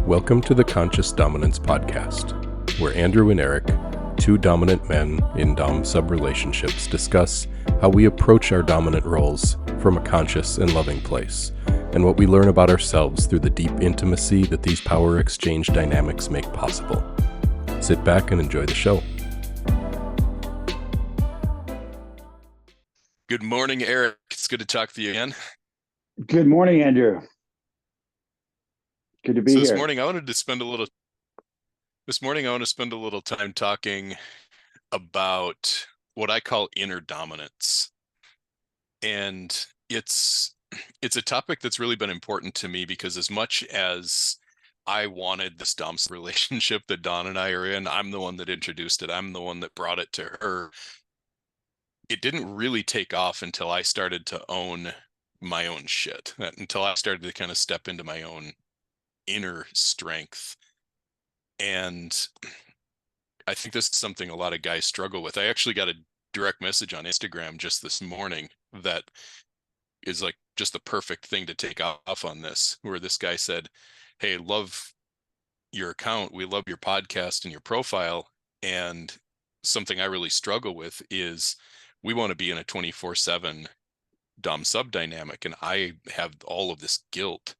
Welcome to the Conscious Dominance Podcast, where Andrew and Eric, two dominant men in dom-sub relationships, discuss how we approach our dominant roles from a conscious and loving place, and what we learn about ourselves through the deep intimacy that these power exchange dynamics make possible. Sit back and enjoy the show. Good morning, Eric. It's good to talk to you again. Good morning, Andrew. Good to be here. This morning I want to spend a little time talking about what I call inner dominance. And it's a topic that's really been important to me because as much as I wanted this dom relationship that Dawn and I are in, I'm the one that introduced it. I'm the one that brought it to her. It didn't really take off until I started to own my own shit, until I started to kind of step into my own inner strength. And I think this is something a lot of guys struggle with. I actually got a direct message on Instagram just this morning that is like just the perfect thing to take off on this, where this guy said, "Hey, love your account. We love your podcast and your profile. And something I really struggle with is we want to be in a 24/7 dom sub dynamic. And I have all of this guilt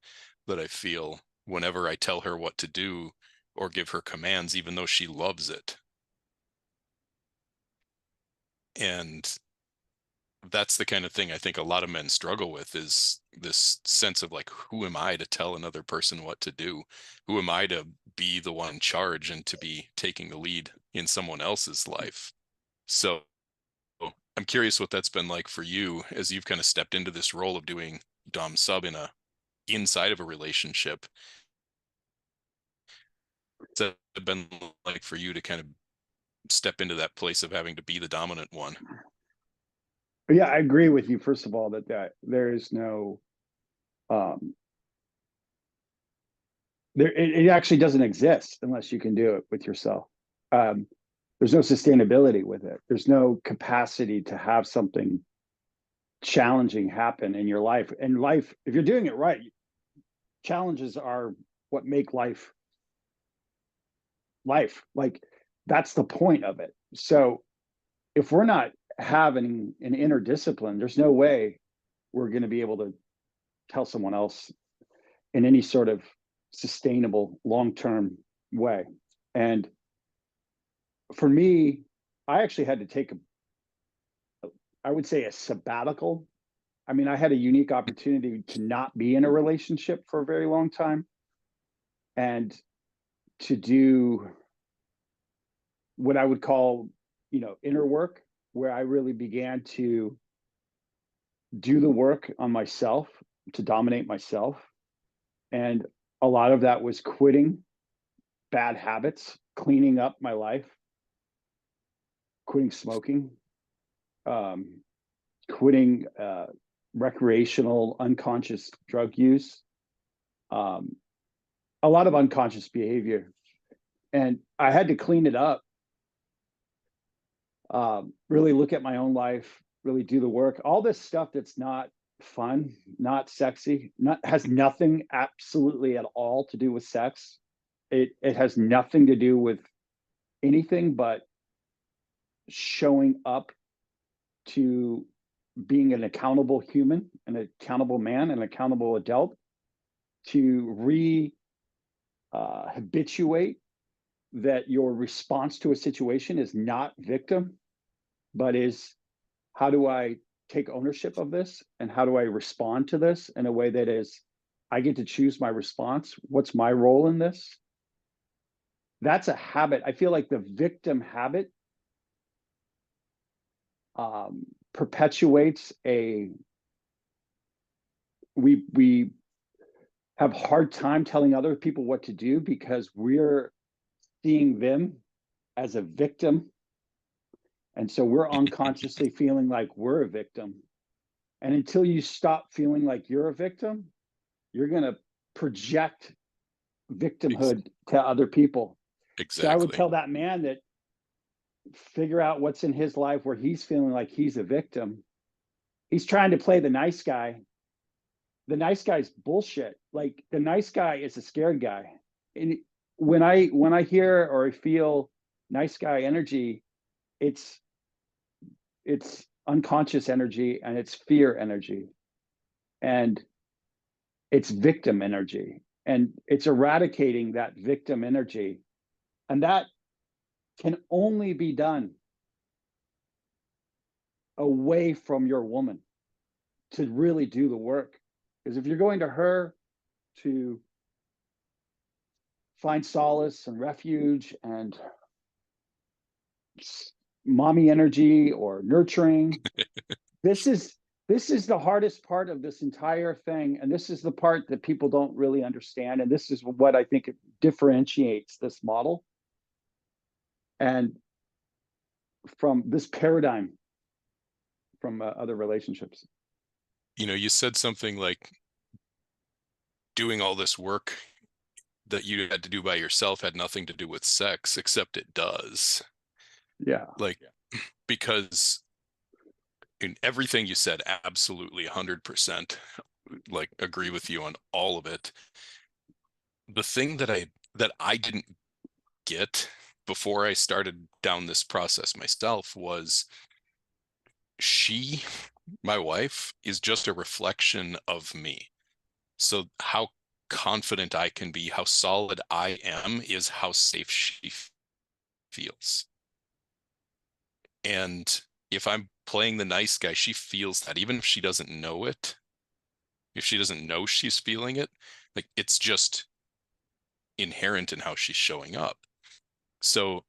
that I feel whenever I tell her what to do or give her commands, even though she loves it." And that's the kind of thing I think a lot of men struggle with, is this sense of like, who am I to tell another person what to do? Who am I to be the one in charge and to be taking the lead in someone else's life? So I'm curious what that's been like for you as you've kind of stepped into this role of doing dom sub inside of a relationship. What's it been like for you to kind of step into that place of having to be the dominant one? Yeah, I agree with you. First of all, that there is no, it actually doesn't exist unless you can do it with yourself. There's no sustainability with it. There's no capacity to have something challenging happen in your life. And life, if you're doing it right, challenges are what make life. Like, that's the point of it. So if we're not having an inner discipline, there's no way we're going to be able to tell someone else in any sort of sustainable long-term way. And for me, I actually had to take I would say a sabbatical. I mean, I had a unique opportunity to not be in a relationship for a very long time and to do what I would call, inner work, where I really began to do the work on myself, to dominate myself. And a lot of that was quitting bad habits, cleaning up my life, quitting smoking, quitting recreational unconscious drug use, a lot of unconscious behavior. And I had to clean it up, really look at my own life, really do the work. All this stuff that's not fun, not sexy, has nothing absolutely at all to do with sex. It has nothing to do with anything but showing up to being an accountable human, an accountable man, an accountable adult, to habituate that your response to a situation is not victim, but is, how do I take ownership of this? And how do I respond to this in a way that is, I get to choose my response? What's my role in this? That's a habit. I feel like the victim habit perpetuates we have a hard time telling other people what to do because we're seeing them as a victim. And so we're unconsciously feeling like we're a victim. And until you stop feeling like you're a victim, you're going to project victimhood to other people. Exactly. So I would tell that man that figure out what's in his life where he's feeling like he's a victim. He's trying to play the nice guy. The nice guy's bullshit. Like, the nice guy is a scared guy. when I hear or I feel nice guy energy, it's unconscious energy, and it's fear energy, and it's victim energy, and it's eradicating that victim energy. And that can only be done away from your woman to really do the work. Because if you're going to her to find solace and refuge and mommy energy or nurturing, this is the hardest part of this entire thing, and this is the part that people don't really understand, and this is what I think it differentiates this model and from this paradigm from other relationships. You said something like doing all this work that you had to do by yourself had nothing to do with sex, except it does. Yeah. Like, because in everything you said, absolutely 100%, like, agree with you on all of it. The thing that I didn't get before I started down this process myself was my wife is just a reflection of me. So how confident I can be, how solid I am, is how safe she feels. And if I'm playing the nice guy, she feels that, even if she doesn't know it, if she doesn't know she's feeling it, like, it's just inherent in how she's showing up. So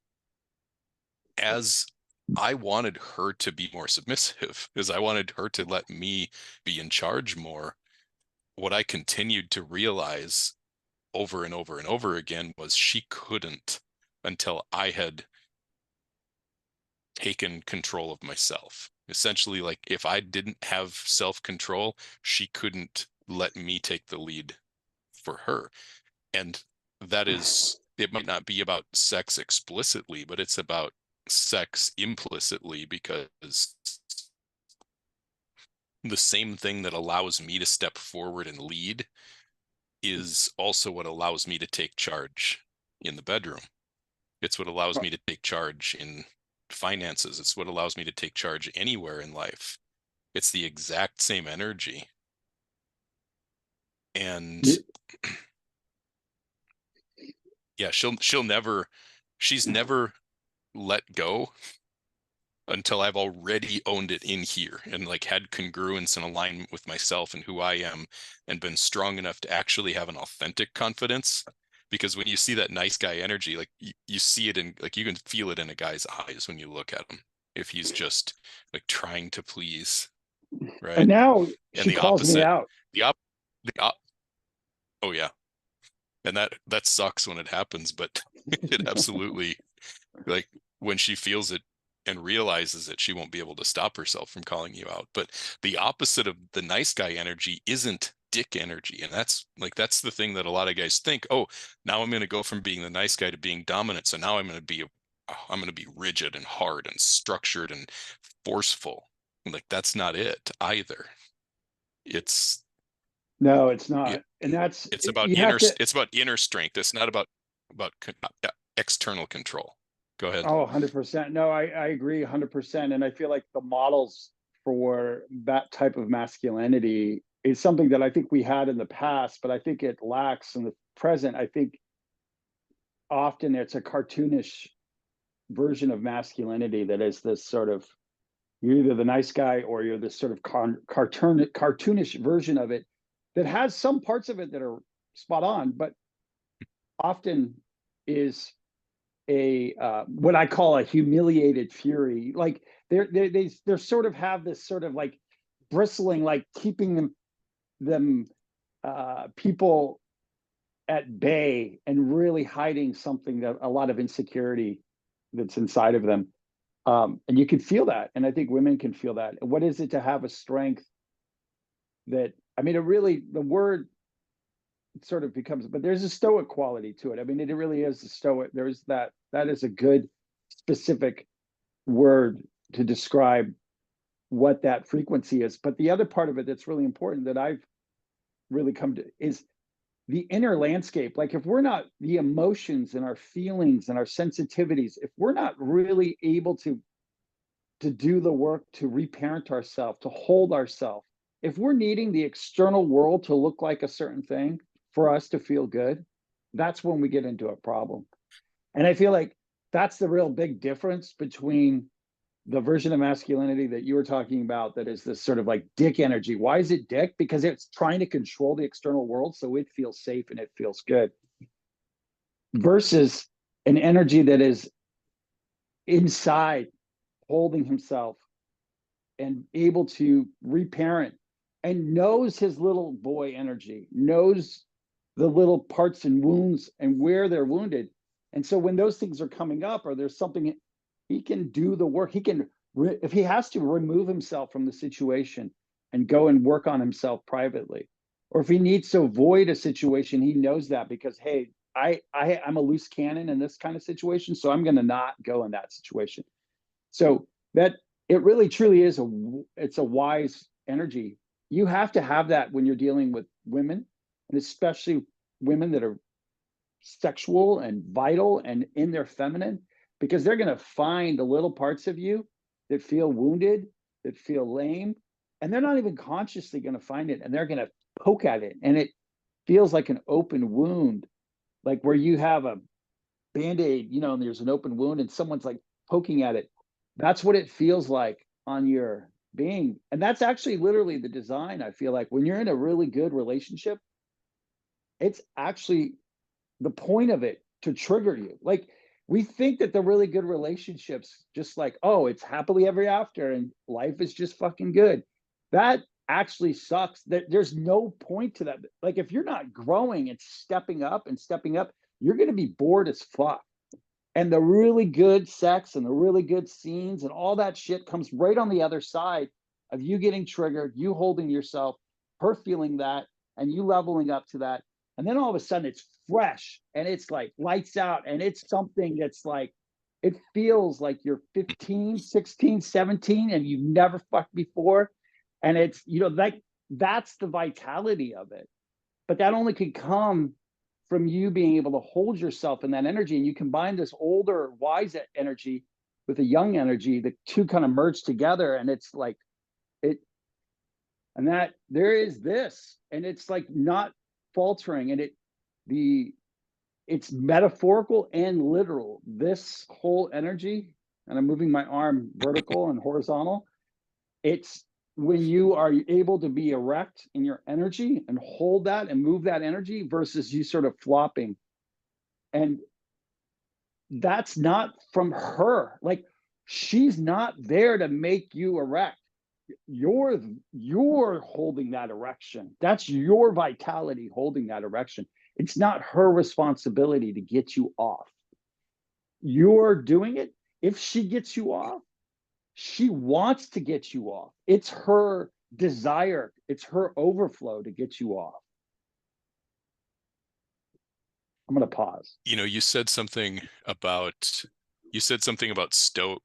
as I wanted her to be more submissive, as I wanted her to let me be in charge more, what I continued to realize over and over and over again was she couldn't until I had taken control of myself. Essentially, like, if I didn't have self-control, she couldn't let me take the lead for her. And that is, it might not be about sex explicitly, but it's about sex implicitly, because the same thing that allows me to step forward and lead is also what allows me to take charge in the bedroom. It's what allows me to take charge in finances. It's what allows me to take charge anywhere in life. It's the exact same energy. And yeah, she's never let go until I've already owned it in here and, like, had congruence and alignment with myself and who I am, and been strong enough to actually have an authentic confidence. Because when you see that nice guy energy, like, you see it in, like, you can feel it in a guy's eyes when you look at him, if he's just, like, trying to please, right? And now And she the calls me opposite, out. oh yeah. And that sucks when it happens, but it absolutely, like, when she feels it and realizes it, she won't be able to stop herself from calling you out. But the opposite of the nice guy energy isn't dick energy. And that's the thing that a lot of guys think, oh, now I'm going to go from being the nice guy to being dominant. So now I'm going to be rigid and hard and structured and forceful. And, like, that's not it either. No, it's not. And that's, It's about you have to, it's about inner strength. It's not about external control. Go ahead. oh, 100%. No, I agree 100%. And I feel like the models for that type of masculinity is something that I think we had in the past, but I think it lacks in the present. I think often it's a cartoonish version of masculinity that is this sort of, you're either the nice guy or you're this sort of cartoonish version of it that has some parts of it that are spot on, but often is a what I call a humiliated fury. Like they sort of have this sort of like bristling, like keeping them people at bay and really hiding something, that a lot of insecurity that's inside of them. And you can feel that. And I think women can feel that. What is it to have a strength that, I mean, it really, the word sort of becomes, but there's a stoic quality to it. I mean, it really is a stoic. There's that is a good specific word to describe what that frequency is. But the other part of it that's really important that I've really come to is the inner landscape, like if we're not, the emotions and our feelings and our sensitivities, if we're not really able to do the work to reparent ourselves, to hold ourselves, if we're needing the external world to look like a certain thing for us to feel good, that's when we get into a problem. And I feel like that's the real big difference between the version of masculinity that you were talking about, that is this sort of like dick energy. Why is it dick? Because it's trying to control the external world so it feels safe and it feels good, versus an energy that is inside, holding himself and able to reparent, and knows his little boy energy, knows the little parts and wounds and where they're wounded. And so when those things are coming up, or there's something, he can do the work. He can, if he has to, remove himself from the situation and go and work on himself privately. Or if he needs to avoid a situation, he knows that, because, hey, I'm a loose cannon in this kind of situation, so I'm going to not go in that situation. So that, it really truly is it's a wise energy. You have to have that when you're dealing with women, and especially women that are sexual and vital and in their feminine, because they're going to find the little parts of you that feel wounded, that feel lame, and they're not even consciously going to find it, and they're going to poke at it, and it feels like an open wound, like where you have a Band-Aid, you know, and there's an open wound and someone's like poking at it. That's what it feels like on your being. And that's actually literally the design. I feel like when you're in a really good relationship, it's actually the point of it to trigger you. Like, we think that the really good relationships, just like, oh, it's happily ever after and life is just fucking good. That actually sucks. That there's no point to that. Like, if you're not growing and stepping up, you're going to be bored as fuck. And the really good sex and the really good scenes and all that shit comes right on the other side of you getting triggered, you holding yourself, her feeling that, and you leveling up to that. And then all of a sudden it's fresh and it's like lights out, and it's something that's like, it feels like you're 15, 16, 17 and you've never fucked before. And it's, you know, like, that's the vitality of it. But that only could come from you being able to hold yourself in that energy. And you combine this older, wise energy with a young energy, the two kind of merge together. And it's like, it, and that there is this, and it's like not faltering. And it's metaphorical and literal. This whole energy, and I'm moving my arm vertical and horizontal. It's when you are able to be erect in your energy and hold that and move that energy, versus you sort of flopping. And that's not from her. Like, she's not there to make you erect. You're holding that erection. That's your vitality holding that erection. It's not her responsibility to get you off. You're doing it. If she gets you off, she wants to get you off. It's her desire. It's her overflow to get you off. I'm going to pause. You know, you said something about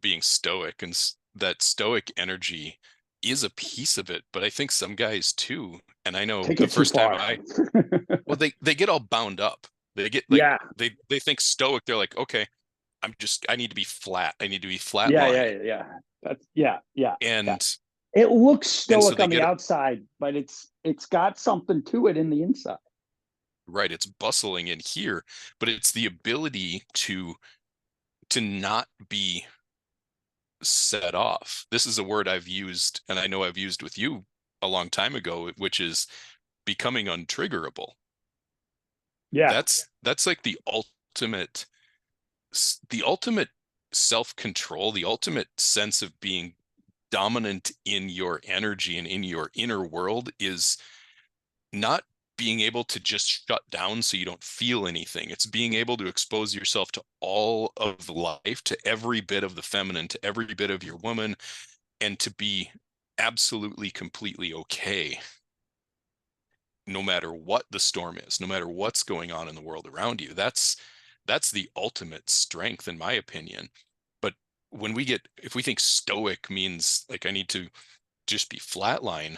being stoic, and that stoic energy is a piece of it, but I think some guys too. And I know the first time well, they get all bound up. They get like, yeah, they think stoic. They're like, okay, I need to be flat. I need to be flat. yeah. That's yeah. And it looks stoic so on the outside, but it's got something to it in the inside. Right, it's bustling in here, but it's the ability to not be set off. This is a word I've used, and I know I've used with you a long time ago, which is becoming untriggerable. Yeah, that's like the ultimate self-control, the ultimate sense of being dominant in your energy and in your inner world, is not being able to just shut down so you don't feel anything. It's being able to expose yourself to all of life, to every bit of the feminine, to every bit of your woman, and to be absolutely, completely okay, no matter what the storm is, no matter what's going on in the world around you. That's the ultimate strength, in my opinion. But if we think stoic means like I need to just be flatline,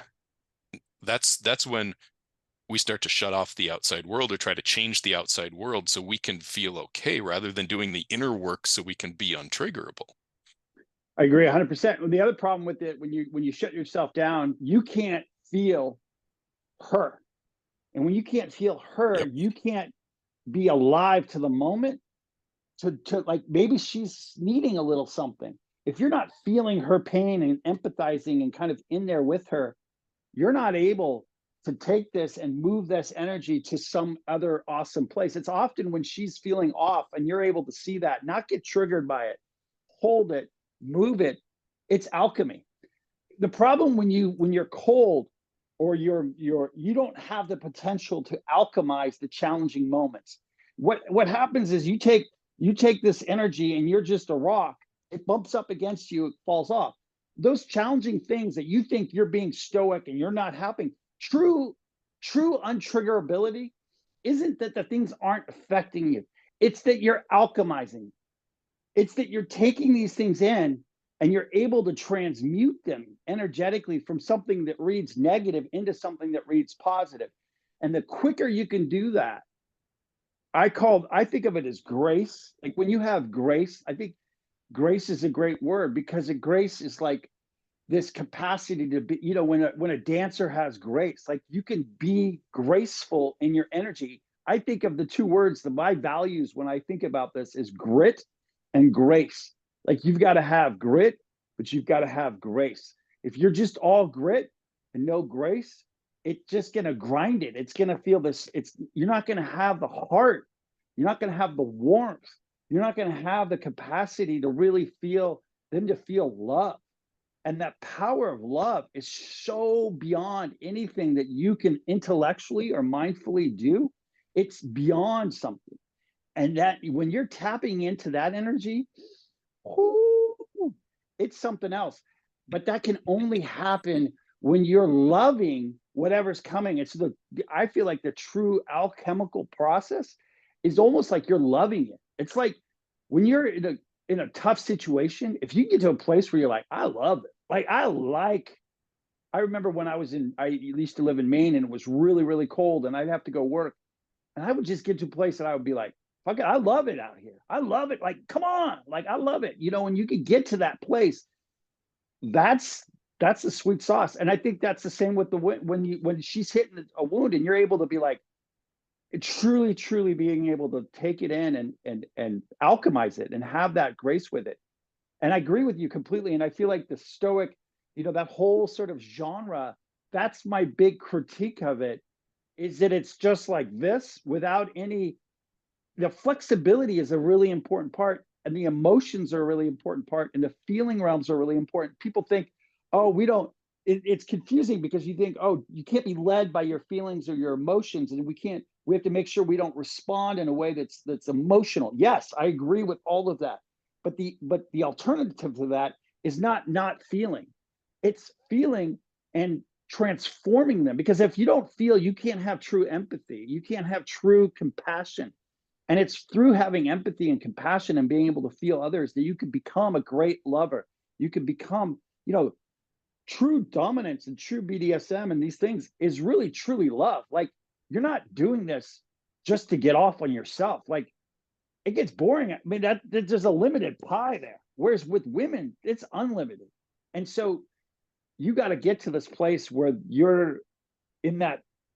that's when we start to shut off the outside world or try to change the outside world so we can feel okay, rather than doing the inner work so we can be untriggerable. I agree 100%. And the other problem with it, when you shut yourself down, you can't feel her. And when you can't feel her, Yep. you can't be alive to the moment, to like, maybe she's needing a little something. If you're not feeling her pain and empathizing and kind of in there with her, you're not able to take this and move this energy to some other awesome place. It's often when she's feeling off and you're able to see that, not get triggered by it, hold it, move it. It's alchemy. The problem when you're cold, or you don't have the potential to alchemize the challenging moments. What happens is you take this energy and you're just a rock. It bumps up against you, it falls off. Those challenging things that you think you're being stoic and you're not helping, true untriggerability isn't that the things aren't affecting you. It's that you're alchemizing. It's that you're taking these things in and you're able to transmute them energetically from something that reads negative into something that reads positive. And the quicker you can do that, I think of it as grace. Like when you have grace, I think grace is a great word, because grace is like this capacity to be, when a dancer has grace, like you can be graceful in your energy. I think of the two words that my values when I think about this is grit and grace. Like you've got to have grit, but you've got to have grace. If you're just all grit and no grace, it's just going to grind it. It's going to feel this. You're not going to have the heart. You're not going to have the warmth. You're not going to have the capacity to really feel love. And that power of love is so beyond anything that you can intellectually or mindfully do. It's beyond something. And that when you're tapping into that energy, it's something else. But that can only happen when you're loving whatever's coming. I feel like the true alchemical process is almost like you're loving it. It's like when you're in a tough situation, if you get to a place where you're like, I love it. I remember when I used to live in Maine and it was really, really cold and I'd have to go work. And I would just get to a place that I would be like, fuck it, I love it out here. I love it. Like, come on. Like, I love it. When you can get to that place, that's the sweet sauce. And I think that's the same with when she's hitting a wound and you're able to be like, truly being able to take it in and alchemize it and have that grace with it. And I agree with you completely. And I feel like the stoic, that whole sort of genre, that's my big critique of it, is that it's just like this without any, the flexibility is a really important part, and the emotions are a really important part, and the feeling realms are really important. People think, oh, it's confusing because you think, oh, you can't be led by your feelings or your emotions, and we have to make sure we don't respond in a way that's emotional. Yes, I agree with all of that. But the alternative to that is not feeling. It's feeling and transforming them. Because if you don't feel, you can't have true empathy. You can't have true compassion. And it's through having empathy and compassion and being able to feel others that you can become a great lover. You can become, true dominance and true BDSM and these things is really, truly love. Like, you're not doing this just to get off on yourself. Like, it gets boring. I mean, there's a limited pie there. Whereas with women, it's unlimited. And so you got to get to this place where you're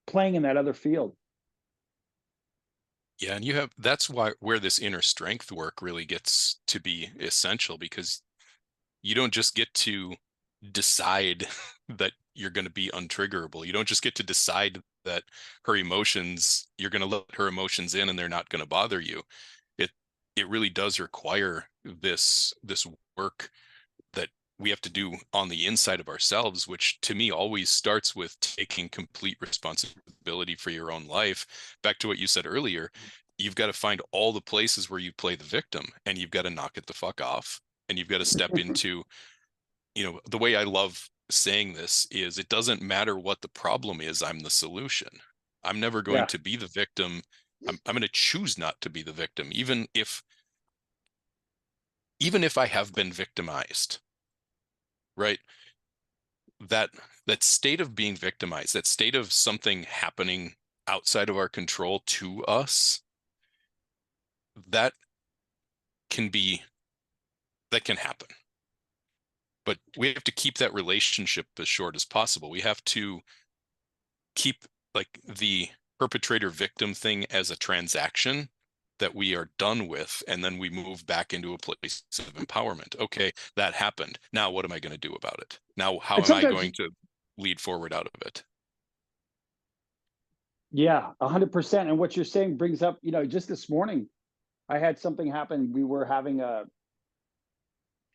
playing in that other field. Yeah, and that's where this inner strength work really gets to be essential, because you don't just get to decide that you're going to be untriggerable. You don't just get to decide that you're going to let her emotions in and they're not going to bother you. It really does require this work that we have to do on the inside of ourselves, which to me always starts with taking complete responsibility for your own life. Back to what you said earlier, you've got to find all the places where you play the victim, and you've got to knock it the fuck off. And you've got to step into, the way I love saying this is, it doesn't matter what the problem is, I'm the solution. I'm never going to be the victim. I'm going to choose not to be the victim, even if I have been victimized, right? That state of being victimized, that state of something happening outside of our control to us, that can happen. But we have to keep that relationship as short as possible. We have to keep like the perpetrator victim thing as a transaction that we are done with, and then we move back into a place of empowerment. Okay, that happened. Now what am I going to do about it? Now how am I going to lead forward out of it? Yeah, 100%. And what you're saying brings up, just this morning, I had something happen. We were having a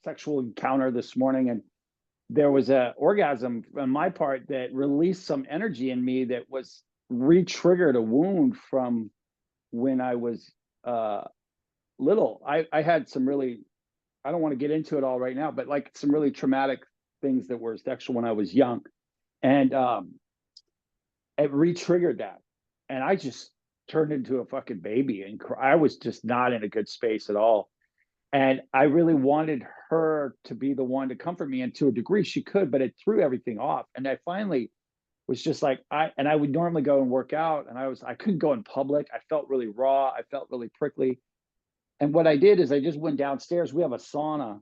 sexual encounter this morning, and there was a orgasm on my part that released some energy in me that was re-triggered a wound from when I was little. I had some really, I don't want to get into it all right now, but like some really traumatic things that were sexual when I was young. And it re-triggered that. And I just turned into a fucking baby, and I was just not in a good space at all. And I really wanted her to be the one to comfort me, and to a degree she could, but it threw everything off. And I finally was just like, I would normally go and work out, and I couldn't go in public. I felt really raw. I felt really prickly. And what I did is I just went downstairs. We have a sauna,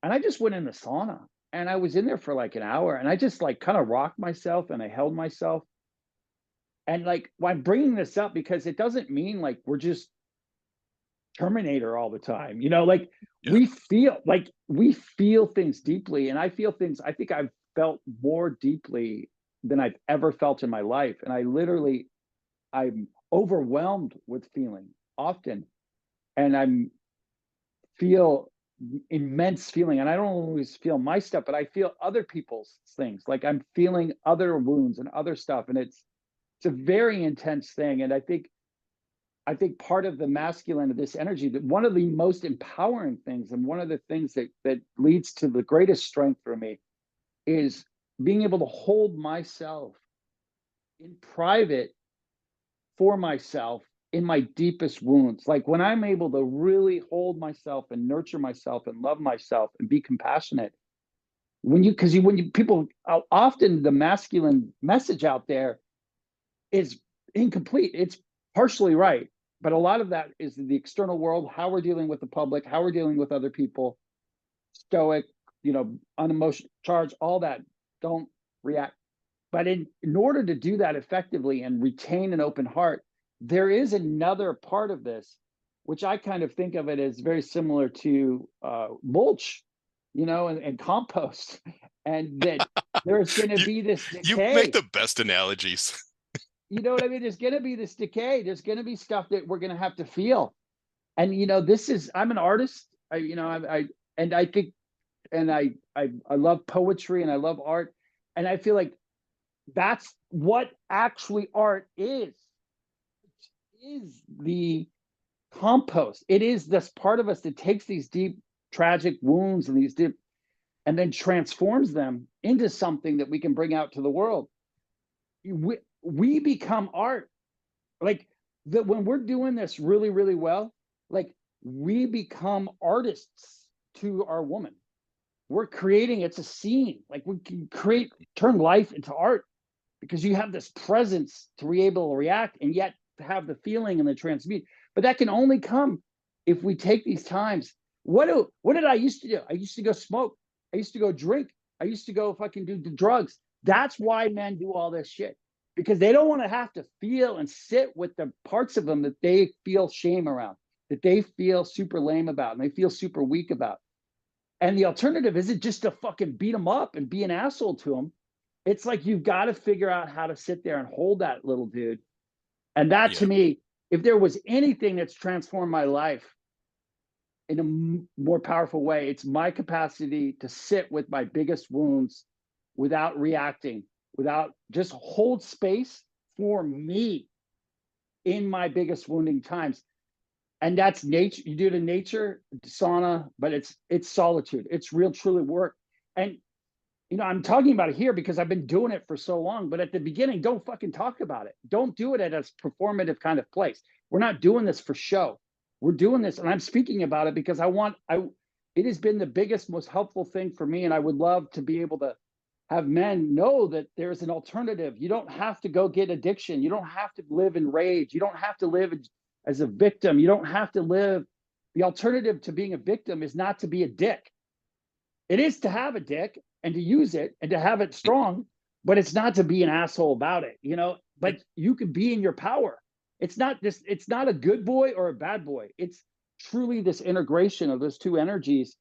and I just went in the sauna, and I was in there for like an hour, and I just like kind of rocked myself, and I held myself. And like, well, I'm bringing this up because it doesn't mean like we're just Terminator all the time, like we feel things deeply. And I feel things, I think I've felt more deeply than I've ever felt in my life. And I'm overwhelmed with feeling often. And I'm feel immense feeling. And I don't always feel my stuff, but I feel other people's things. Like I'm feeling other wounds and other stuff. And it's a very intense thing. And I think part of the masculine of this energy, that one of the most empowering things, and one of the things that leads to the greatest strength for me, is being able to hold myself in private for myself in my deepest wounds. Like when I'm able to really hold myself and nurture myself and love myself and be compassionate, people, often the masculine message out there is incomplete. It's partially right, but a lot of that is the external world, how we're dealing with the public, how we're dealing with other people, stoic, unemotional, charge, all that, don't react. But in order to do that effectively and retain an open heart, there is another part of this, which I kind of think of it as very similar to mulch, and compost, and that there's going to be this decay. You make the best analogies. You know what I mean? There's going to be this decay. There's going to be stuff that we're going to have to feel. And, I'm an artist. I love poetry and I love art. And I feel like that's what actually art is. It is the compost. It is this part of us that takes these deep, tragic wounds and then transforms them into something that we can bring out to the world. We become art. Like when we're doing this really, really well, like we become artists to our woman. We're creating, it's a scene. Like we can turn life into art, because you have this presence to be able to react and yet to have the feeling and the transmute. But that can only come if we take these times. What did I used to do? I used to go smoke. I used to go drink. I used to go fucking do drugs. That's why men do all this shit, because they don't want to have to feel and sit with the parts of them that they feel shame around, that they feel super lame about, and they feel super weak about. And the alternative isn't just to fucking beat them up and be an asshole to them. It's like, you've got to figure out how to sit there and hold that little dude. And that, to me, if there was anything that's transformed my life in a more powerful way, it's my capacity to sit with my biggest wounds without reacting, without just hold space for me in my biggest wounding times. And that's nature. You do it in nature, sauna, but it's solitude. It's real, truly work. And I'm talking about it here because I've been doing it for so long. But at the beginning, don't fucking talk about it. Don't do it at a performative kind of place. We're not doing this for show. We're doing this, and I'm speaking about it because it has been the biggest, most helpful thing for me, and I would love to be able to have men know that there's an alternative. You don't have to go get addiction. You don't have to live in rage. You don't have to live as a victim. You don't have to live. The alternative to being a victim is not to be a dick. It is to have a dick and to use it and to have it strong, but it's not to be an asshole about it, you know, but you can be in your power. It's not a good boy or a bad boy. It's truly this integration of those two energies.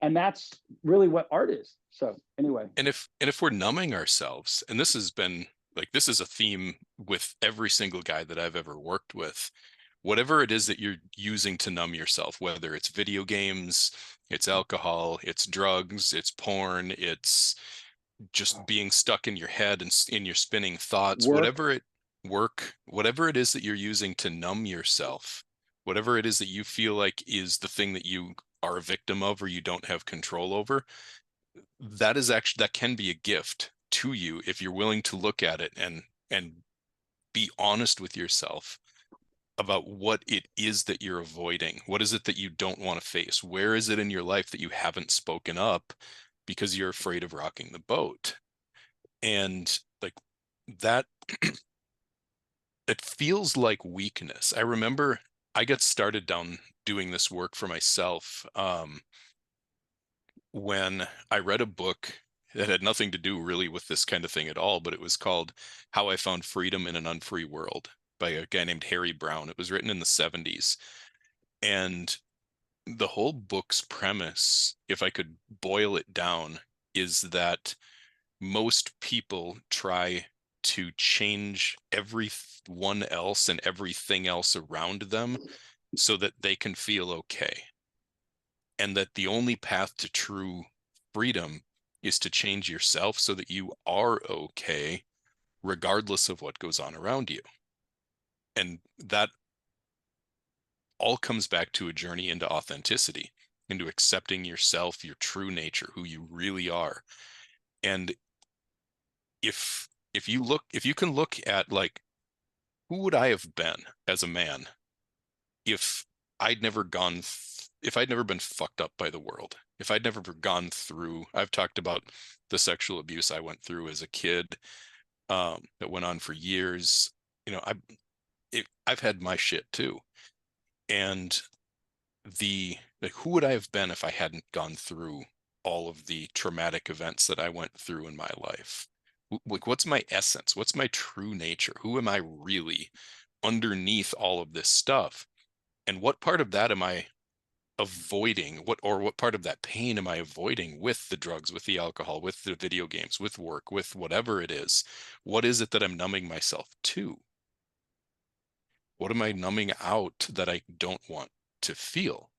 And that's really what art is. So anyway. And if we're numbing ourselves, and this has been like, this is a theme with every single guy that I've ever worked with, whatever it is that you're using to numb yourself, whether it's video games, it's alcohol, it's drugs, it's porn, it's just being stuck in your head and in your spinning thoughts, whatever it is that you're using to numb yourself, whatever it is that you feel like is the thing that you are a victim of or you don't have control over, that can be a gift to you if you're willing to look at it and be honest with yourself about what it is that you're avoiding. What is it that you don't want to face? Where is it in your life that you haven't spoken up because you're afraid of rocking the boat? And like that, it feels like weakness. I remember I got started down doing this work for myself when I read a book that had nothing to do really with this kind of thing at all, but it was called How I Found Freedom in an Unfree World by a guy named Harry Brown. It was written in the 70s. And the whole book's premise, if I could boil it down, is that most people try to change everyone else and everything else around them so that they can feel okay. And that the only path to true freedom is to change yourself so that you are okay, regardless of what goes on around you. And that all comes back to a journey into authenticity, into accepting yourself, your true nature, who you really are. And if you can look at like, who would I have been as a man if I'd never been fucked up by the world, if I'd never gone through, I've talked about the sexual abuse I went through as a kid, that went on for years. You know, I've had my shit too. And who would I have been if I hadn't gone through all of the traumatic events that I went through in my life? Like, what's my essence? What's my true nature? Who am I really underneath all of this stuff? And what part of that am I avoiding? What part of that pain am I avoiding with the drugs, with the alcohol, with the video games, with work, with whatever it is? What is it that I'm numbing myself to? What am I numbing out that I don't want to feel?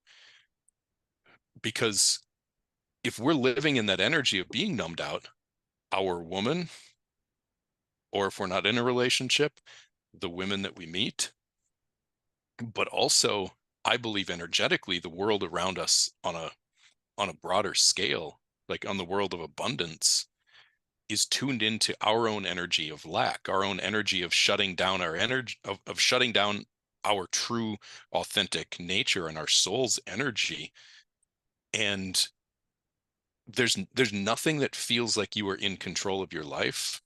Because if we're living in that energy of being numbed out, our woman, or if we're not in a relationship, the women that we meet, but also I believe energetically the world around us on a broader scale, like on the world of abundance, is tuned into our own energy of lack, our own energy of shutting down our energy, of shutting down our true authentic nature and our soul's energy. And there's nothing that feels like you are in control of your life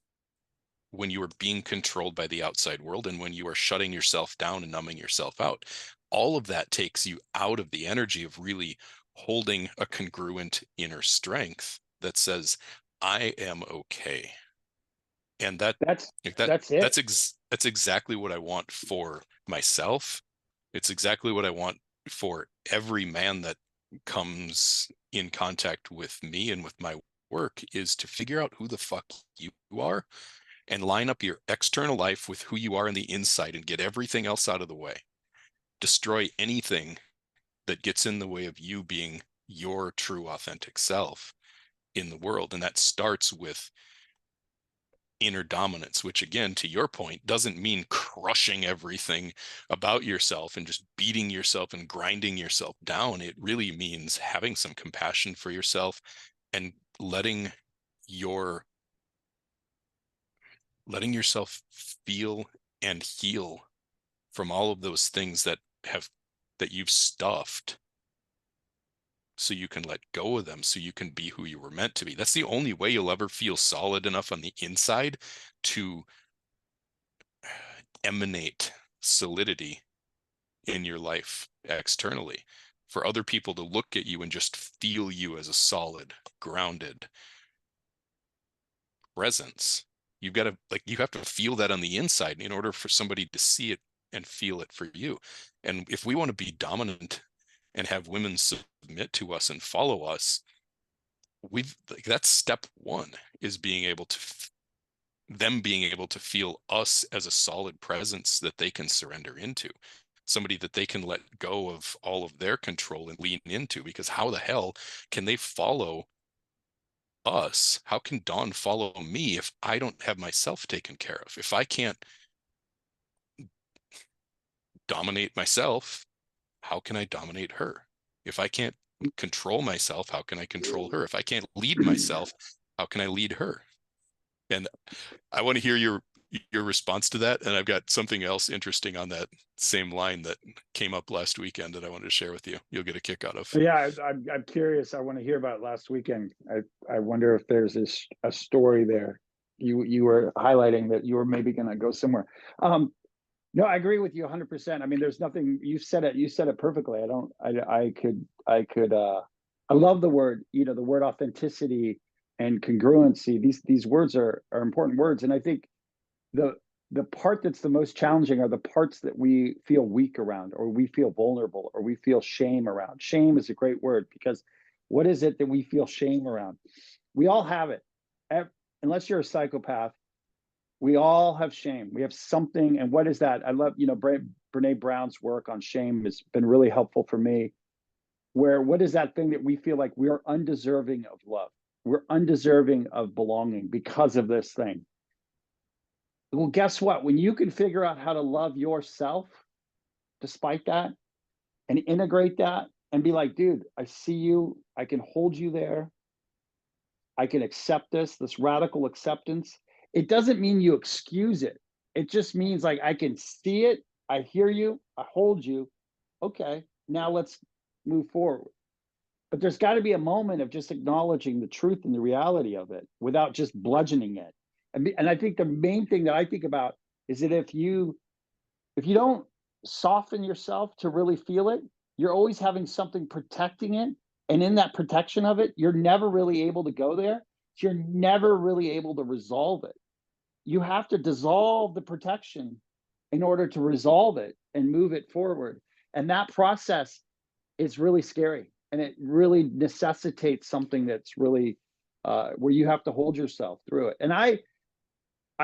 when you are being controlled by the outside world and when you are shutting yourself down and numbing yourself out. All of that takes you out of the energy of really holding a congruent inner strength that says, I am okay. And That's it. that's exactly what I want for myself. It's exactly what I want for every man that comes in contact with me and with my work, is to figure out who the fuck you are and line up your external life with who you are in the inside and get everything else out of the way. Destroy anything that gets in the way of you being your true authentic self in the world. And that starts with inner dominance, which, again, to your point, doesn't mean crushing everything about yourself and just beating yourself and grinding yourself down. It really means having some compassion for yourself and letting yourself feel and heal from all of those things that you've stuffed so you can let go of them, so you can be who you were meant to be. That's the only way you'll ever feel solid enough on the inside to emanate solidity in your life externally, for other people to look at you and just feel you as a solid, grounded presence. You've got to, like, you have to feel that on the inside in order for somebody to see it and feel it for you. And if we want to be dominant and have women submit to us and follow us, that's step one, is being able to them being able to feel us as a solid presence that they can surrender into, somebody that they can let go of all of their control and lean into. Because how the hell can they follow us? How can Dawn follow me if I don't have myself taken care of? If I can't dominate myself, how can I dominate her? If I can't control myself, how can I control her? If I can't lead myself, how can I lead her? And I want to hear your response to that. And I've got something else interesting on that same line that came up last weekend that I wanted to share with you. You'll get a kick out of. Yeah, I'm curious. I want to hear about last weekend. I wonder if there's a story there. You were highlighting that you were maybe going to go somewhere. No, I agree with you 100%. I mean, there's nothing, you said it perfectly. I love the word, the word authenticity and congruency. These words are important words. And I think the part that's the most challenging are the parts that we feel weak around, or we feel vulnerable, or we feel shame around. Shame is a great word, because what is it that we feel shame around? We all have it. Unless you're a psychopath, we all have shame. We have something. And what is that? I love, Brene Brown's work on shame has been really helpful for me. What is that thing that we feel like we are undeserving of love? We're undeserving of belonging because of this thing. Well, guess what? When you can figure out how to love yourself despite that, and integrate that and be like, dude, I see you. I can hold you there. I can accept this radical acceptance. It doesn't mean you excuse it. It just means, like, I can see it. I hear you. I hold you. Okay, now let's move forward. But there's got to be a moment of just acknowledging the truth and the reality of it without just bludgeoning it. And I think the main thing that I think about is that if you don't soften yourself to really feel it, you're always having something protecting it. And in that protection of it, you're never really able to go there. You're never really able to resolve it. You have to dissolve the protection in order to resolve it and move it forward. And that process is really scary. And it really necessitates something that's really where you have to hold yourself through it. And I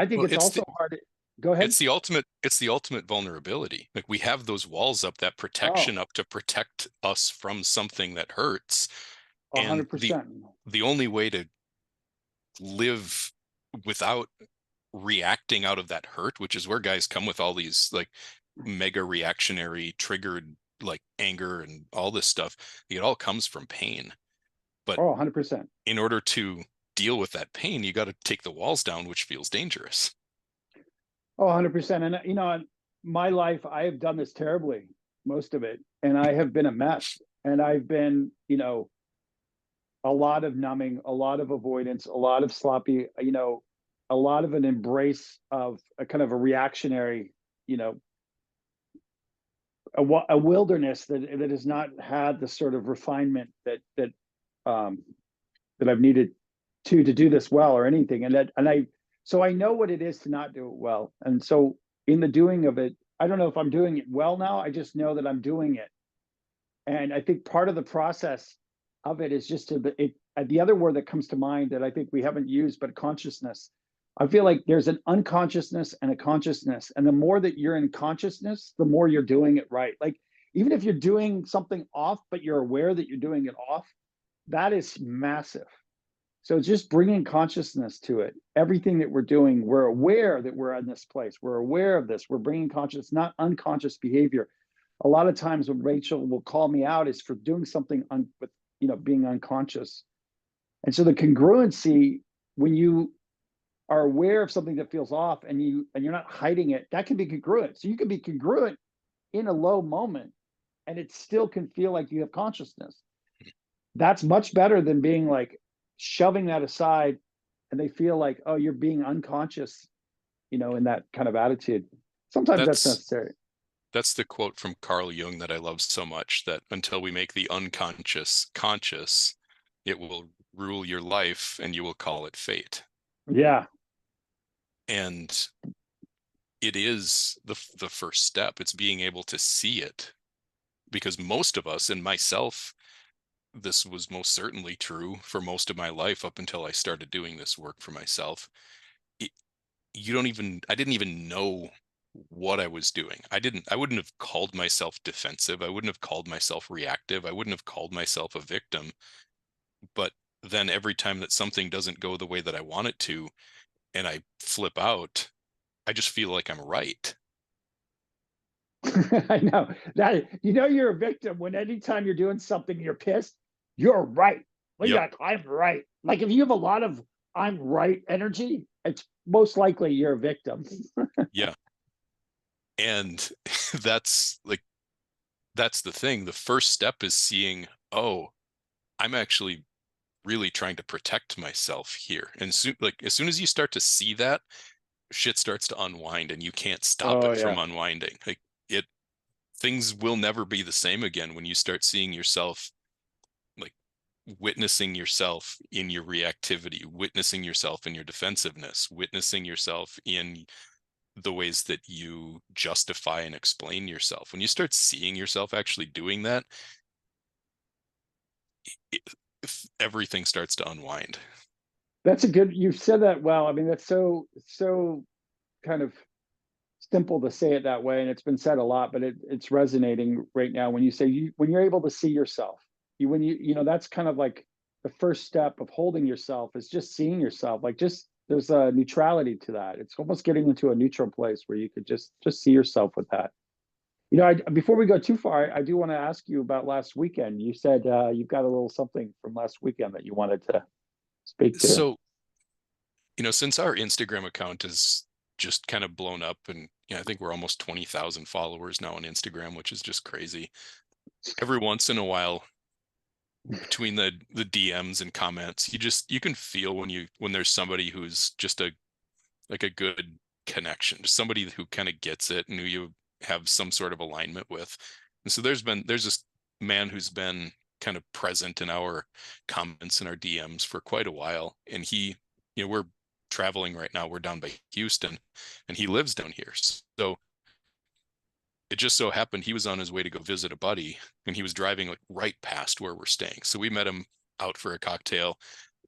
think it's also hard. Go ahead. It's the ultimate vulnerability. Like, we have those walls up, that protection up to protect us from something that hurts. 100%. And the only way to live without reacting out of that hurt, which is where guys come with all these like mega reactionary triggered like anger and all this stuff, it all comes from pain. But 100%. In order to deal with that pain, you got to take the walls down, which feels dangerous. 100%. And my life, I have done this terribly, most of it, and I have been a mess. And I've been, a lot of numbing, a lot of avoidance, a lot of sloppy, a lot of an embrace of a kind of a reactionary, a wilderness that has not had the sort of refinement that I've needed to do this well or anything. So I know what it is to not do it well. And so in the doing of it, I don't know if I'm doing it well now. I just know that I'm doing it. And I think part of the process of it is just the other word that comes to mind that I think we haven't used, but consciousness. I feel like there's an unconsciousness and a consciousness. And the more that you're in consciousness, the more you're doing it right. Like, even if you're doing something off, but you're aware that you're doing it off, that is massive. So just bringing consciousness to it. Everything that we're doing, we're aware that we're in this place. We're aware of this. We're bringing conscious, not unconscious behavior. A lot of times when Rachel will call me out is for doing something with, being unconscious. And so the congruency, when you are aware of something that feels off and you're not hiding it, that can be congruent. So you can be congruent in a low moment and it still can feel like you have consciousness. that's much better than being like shoving that aside, and they feel like, oh, you're being unconscious, in that kind of attitude. Sometimes that's That's necessary. that's the quote from Carl Jung that I love so much, that until we make the unconscious conscious, it will rule your life and you will call it fate. Yeah. And it is the first step. It's being able to see it, because most of us, and myself, this was most certainly true for most of my life up until I started doing this work for myself. It, I didn't even know what I was doing. I wouldn't have called myself defensive. I wouldn't have called myself reactive. I wouldn't have called myself a victim. But then every time that something doesn't go the way that I want it to, and I flip out, I just feel like I'm right. I know that, you're a victim when anytime you're doing something, you're pissed, you're right. Well, you're Yep. like, I'm right. Like if you have a lot of I'm right energy, it's most likely you're a victim. Yeah. And that's the thing. The first step is seeing, oh, I'm actually really trying to protect myself here. And as soon as you start to see that, shit starts to unwind and you can't stop Oh it from yeah. unwinding. Things will never be the same again when you start seeing yourself, like witnessing yourself in your reactivity, witnessing yourself in your defensiveness, witnessing yourself in the ways that you justify and explain yourself. When you start seeing yourself actually doing that, it, everything starts to unwind. That's you've said that well. I mean, that's so kind of simple to say it that way, and it's been said a lot, but it's resonating right now when you say when you're able to see yourself. When that's kind of like the first step of holding yourself, is just seeing yourself. Like, just there's a neutrality to that. It's almost getting into a neutral place where you could just see yourself with that. Before we go too far, I do want to ask you about last weekend. You said you've got a little something from last weekend that you wanted to speak to. So, since our Instagram account is just kind of blown up, and I think we're almost 20,000 followers now on Instagram, which is just crazy. Every once in a while, between the DMs and comments, you can feel when there's somebody who's just a good connection, just somebody who kind of gets it and who you have some sort of alignment with. And so there's this man who's been kind of present in our comments and our DMs for quite a while, and we're traveling right now. We're down by Houston, and he lives down here. So it just so happened he was on his way to go visit a buddy, and he was driving like right past where we're staying. So we met him out for a cocktail,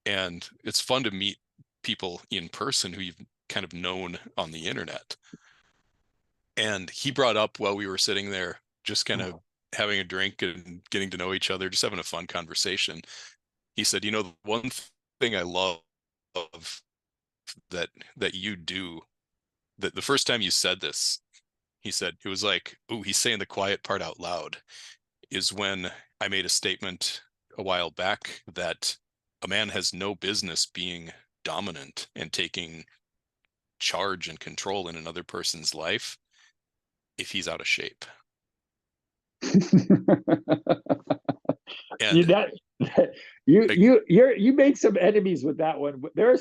and it's fun to meet people in person who you've kind of known on the internet. And he brought up, while we were sitting there just kind of having a drink and getting to know each other, just having a fun conversation, he said, the one thing I love that you do, that the first time you said this, he said, it was like, oh, he's saying the quiet part out loud, is when I made a statement a while back that a man has no business being dominant and taking charge and control in another person's life if he's out of shape. And you made some enemies with that one. There are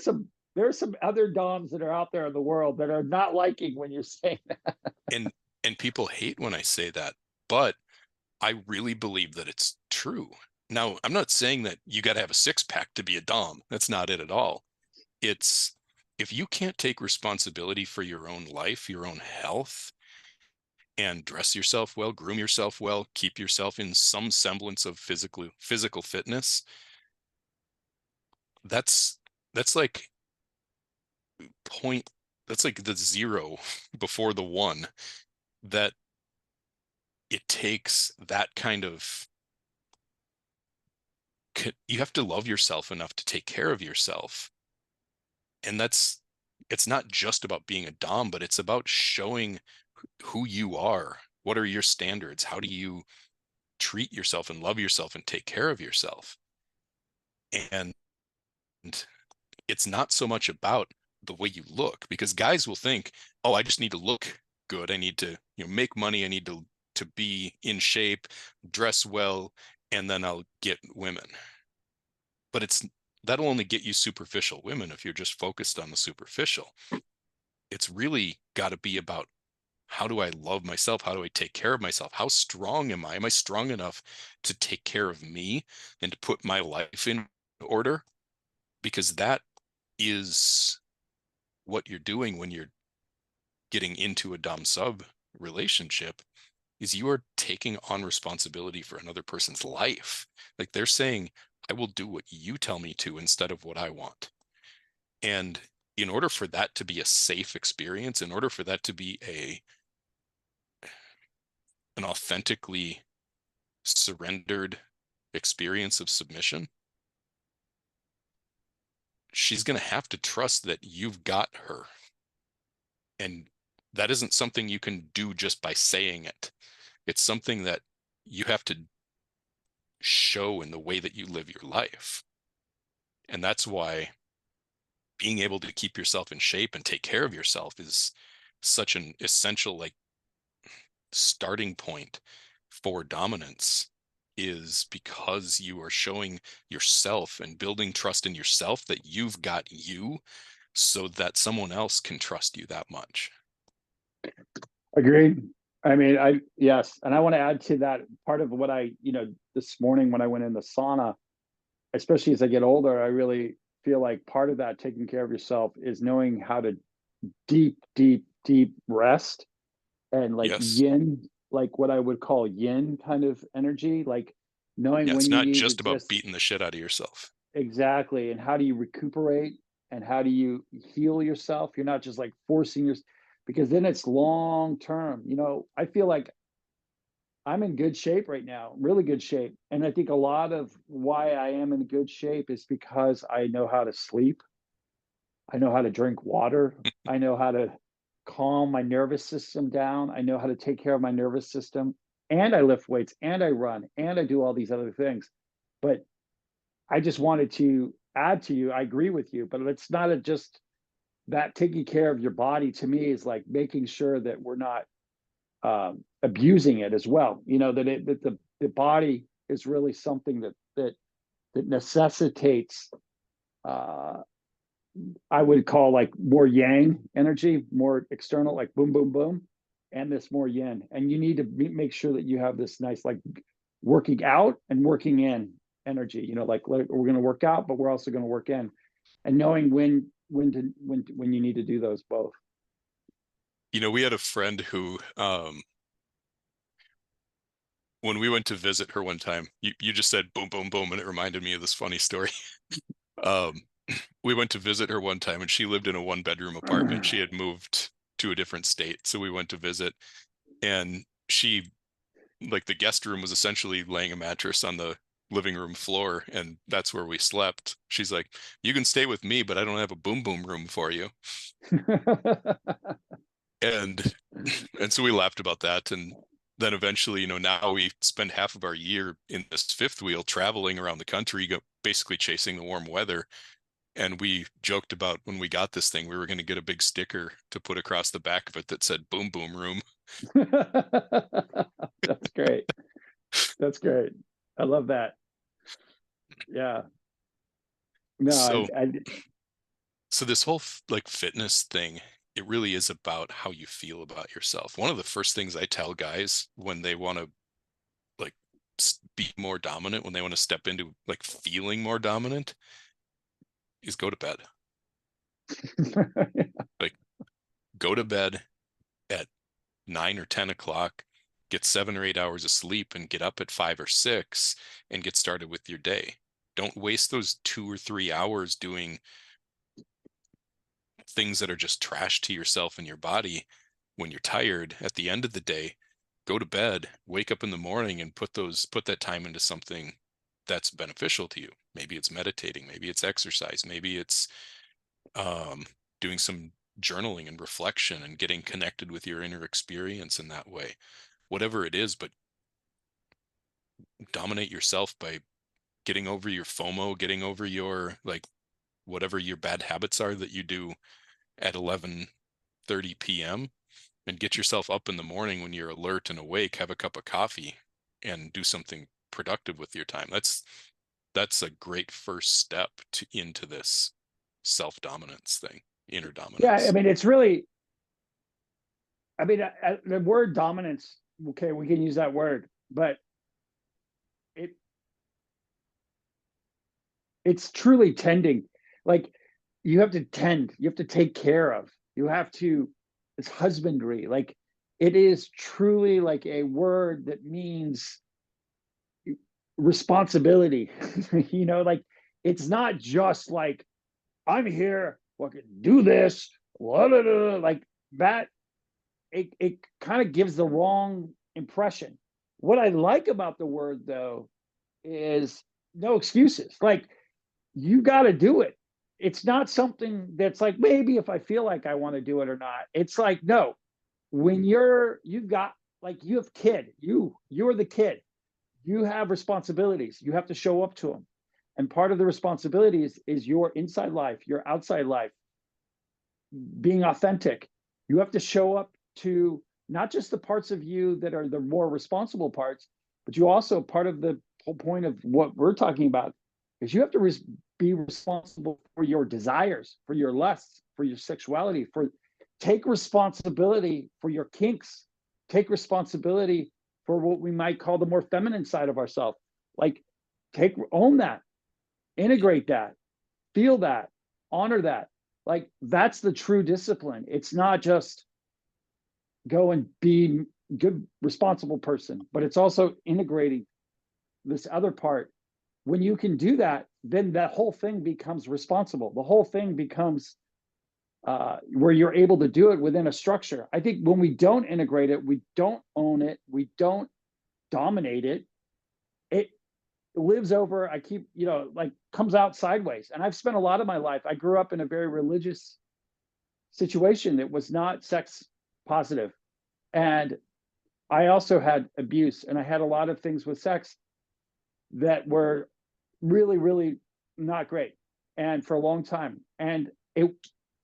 some other DOMs that are out there in the world that are not liking when you're saying that. And people hate when I say that, but I really believe that it's true. Now, I'm not saying that you got to have a six-pack to be a DOM. That's not it at all. It's, if you can't take responsibility for your own life, your own health, and dress yourself well, groom yourself well, keep yourself in some semblance of physical fitness, that's like that's like the zero before the one, that it takes that kind of, you have to love yourself enough to take care of yourself. And it's not just about being a DOM, but it's about showing who you are. What are your standards? How do you treat yourself and love yourself and take care of yourself? And it's not so much about the way you look, because guys will think, oh, I just need to look good. I need to, make money. I need to be in shape, dress well, and then I'll get women. but that'll only get you superficial women if you're just focused on the superficial. It's really got to be about, how do I love myself? How do I take care of myself? How strong am I? Am I strong enough to take care of me and to put my life in order? Because that is what you're doing when you're getting into a dom sub relationship, is you are taking on responsibility for another person's life. Like, they're saying, I will do what you tell me to instead of what I want. And in order for that to be a safe experience, in order for that to be an authentically surrendered experience of submission, she's going to have to trust that you've got her. And that isn't something you can do just by saying it. It's something that you have to show in the way that you live your life. And that's why being able to keep yourself in shape and take care of yourself is such an essential, like, starting point for dominance, is because you are showing yourself and building trust in yourself that you've got you, so that someone else can trust you that much. Agreed. I mean, yes. And I want to add to that, part of what this morning when I went in the sauna, especially as I get older, I really feel like part of that taking care of yourself is knowing how to deep, deep, deep rest, and like Yes. yin, like what I would call yin kind of energy, like knowing Yeah, when it's you not need to just about just, beating the shit out of yourself. exactly, and how do you recuperate and how do you heal yourself. You're not just like forcing your, because then it's long term. I feel like I'm in good shape right now, really good shape. And I think a lot of why I am in good shape is because I know how to sleep. I know how to drink water. I know how to calm my nervous system down. I know how to take care of my nervous system. And I lift weights and I run and I do all these other things. But I just wanted to add to you, I agree with you, but it's not just that. Taking care of your body to me is like making sure that we're not abusing it as well. That the body is really something that necessitates, uh, I would call like more yang energy, more external, like boom, boom, boom, and this more yin. And you need to make sure that you have this nice, like, working out and working in energy. Like we're going to work out, but we're also going to work in, and knowing when you need to do those both. We had a friend who, when we went to visit her one time, you just said boom, boom, boom, and it reminded me of this funny story. Um, we went to visit her one time, and she lived in a 1-bedroom apartment. She had moved to a different state, so we went to visit, and like, the guest room was essentially laying a mattress on the living room floor, and that's where we slept. She's like, you can stay with me, but I don't have a boom boom room for you. And so we laughed about that. And then eventually, now we spend half of our year in this fifth wheel traveling around the country, basically chasing the warm weather. And we joked about, when we got this thing, we were going to get a big sticker to put across the back of it that said boom boom room. That's great. That's great. I love that. Yeah. No, So this whole like fitness thing, it really is about how you feel about yourself. One of the first things I tell guys when they want to, like, be more dominant, when they want to step into like feeling more dominant, is go to bed. Like, go to bed at 9 or 10 o'clock, get 7 or 8 hours of sleep, and get up at 5 or 6 and get started with your day. Don't waste those 2 or 3 hours doing things that are just trash to yourself and your body when you're tired at the end of the day. Go to bed, wake up in the morning, and put that time into something that's beneficial to you. Maybe it's meditating, maybe it's exercise, maybe it's doing some journaling and reflection and getting connected with your inner experience in that way. Whatever it is, but dominate yourself by getting over your FOMO, getting over your, like, whatever your bad habits are that you do at 11:30 p.m., and get yourself up in the morning when you're alert and awake, have a cup of coffee, and do something productive with your time. That's that's a great first step into this self-dominance thing, inner dominance. Yeah, I mean, it's really, I mean, the word dominance, okay, we can use that word, but it's truly tending. Like, you have to tend, you have to take care of, you have to, it's husbandry. Like, it is truly like a word that means responsibility. You know, like, it's not just like, I'm here, fucking do this, blah, blah, blah, like that. It kind of gives the wrong impression. What I like about the word, though, is no excuses. Like, you got to do it. It's not something that's like, maybe if I feel like I want to do it or not. It's like, no, when you've got, like, you have kid, you're the kid, you have responsibilities, you have to show up to them. And part of the responsibilities is your inside life, your outside life, being authentic. You have to show up to not just the parts of you that are the more responsible parts, but you also, part of the whole point of what we're talking about is you have to be responsible for your desires, for your lusts, for your sexuality, take responsibility for your kinks, take responsibility for what we might call the more feminine side of ourselves. Like, own that, integrate that, feel that, honor that. Like, that's the true discipline. It's not just go and be good, responsible person, but it's also integrating this other part. When you can do that, then that whole thing becomes responsible. The whole thing becomes where you're able to do it within a structure. I think when we don't integrate it, we don't own it, we don't dominate it, it lives over, I keep, like, comes out sideways. And I've spent a lot of my life, I grew up in a very religious situation that was not sex positive. And I also had abuse, and I had a lot of things with sex that were really, really not great. And for a long time. And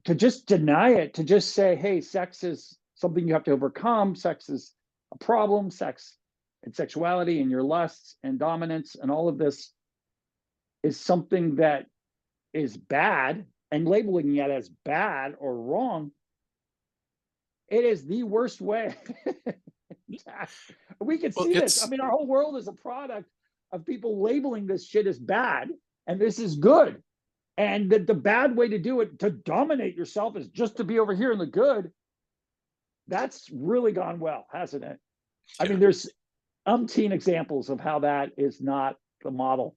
to just deny it, to just say, hey, sex is something you have to overcome, sex is a problem, sex and sexuality and your lusts and dominance and all of this is something that is bad, and labeling it as bad or wrong, it is the worst way. We can see this. I mean, our whole world is a product of people labeling this shit as bad and this is good. And that the bad way to do it, to dominate yourself, is just to be over here in the good. That's really gone well, hasn't it? Yeah. I mean, there's umpteen examples of how that is not the model.